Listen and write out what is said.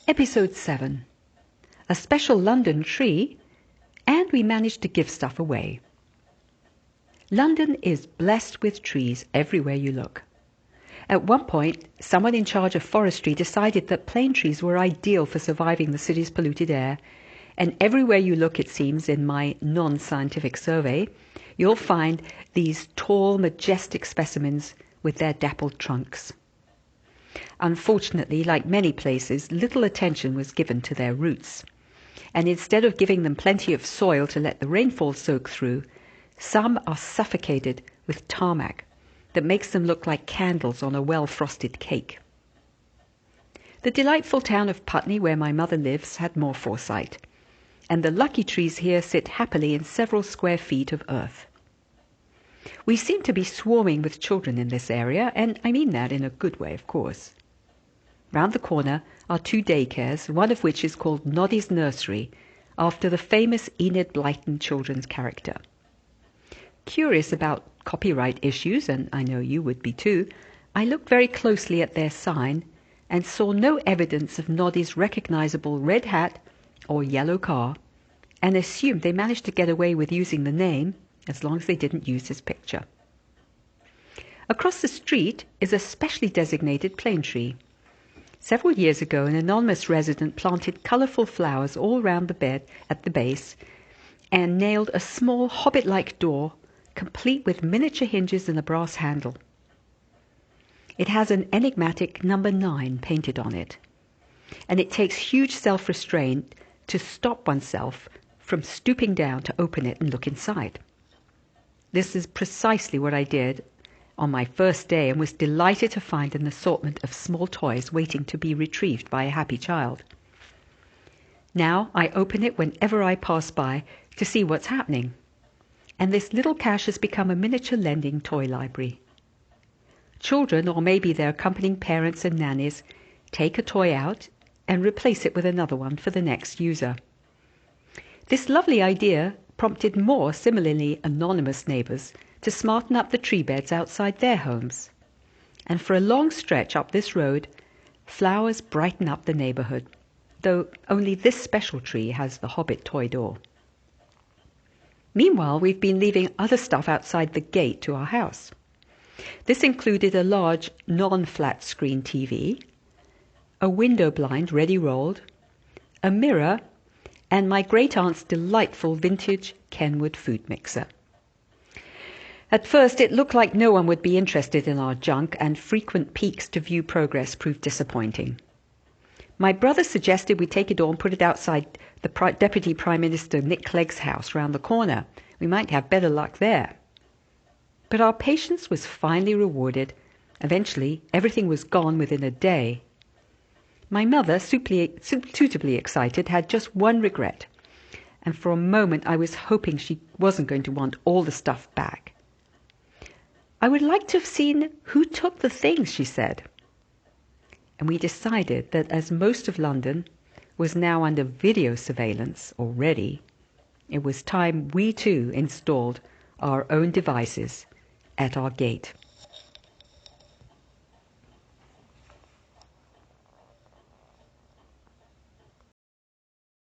Episode 7. A special London tree, and we managed to give stuff away. London is blessed with trees everywhere you look. At one point, someone in charge of forestry decided that plane trees were ideal for surviving the city's polluted air, and everywhere you look, it seems, in my non-scientific survey, you'll find these tall, majestic specimens with their dappled trunks. Unfortunately, like many places, little attention was given to their roots, and instead of giving them plenty of soil to let the rainfall soak through, some are suffocated with tarmac that makes them look like candles on a well-frosted cake. The delightful town of Putney, where my mother lives, had more foresight, and the lucky trees here sit happily in several square feet of earth. We seem to be swarming with children in this area, and I mean that in a good way, of course. Round the corner are 2 daycares, one of which is called Noddy's Nursery, after the famous Enid Blyton children's character. Curious about copyright issues, and I know you would be too, I looked very closely at their sign and saw no evidence of Noddy's recognizable red hat or yellow car, and assumed they managed to get away with using the name as long as they didn't use his picture. Across the street is a specially designated plane tree. Several years ago, an anonymous resident planted colorful flowers all round the bed at the base and nailed a small hobbit-like door complete with miniature hinges and a brass handle. It has an enigmatic number 9 painted on it, and it takes huge self-restraint to stop oneself from stooping down to open it and look inside. This is precisely what I did on my first day, and was delighted to find an assortment of small toys waiting to be retrieved by a happy child. Now I open it whenever I pass by to see what's happening, and this little cache has become a miniature lending toy library. Children, or maybe their accompanying parents and nannies, take a toy out and replace it with another one for the next user. This lovely idea prompted more similarly anonymous neighbors to smarten up the tree beds outside their homes. And for a long stretch up this road, flowers brighten up the neighborhood, though only this special tree has the Hobbit toy door. Meanwhile, we've been leaving other stuff outside the gate to our house. This included a large non-flat screen TV, a window blind ready rolled, a mirror, and my great-aunt's delightful vintage Kenwood food mixer. At first, it looked like no one would be interested in our junk, and frequent peeks to view progress proved disappointing. My brother suggested we take it all and put it outside the Deputy Prime Minister Nick Clegg's house round the corner. We might have better luck there. But our patience was finally rewarded. Eventually, everything was gone within a day. My mother, suitably excited, had just one regret, and for a moment I was hoping she wasn't going to want all the stuff back. "I would like to have seen who took the things," she said. And we decided that as most of London was now under video surveillance already, it was time we too installed our own devices at our gate.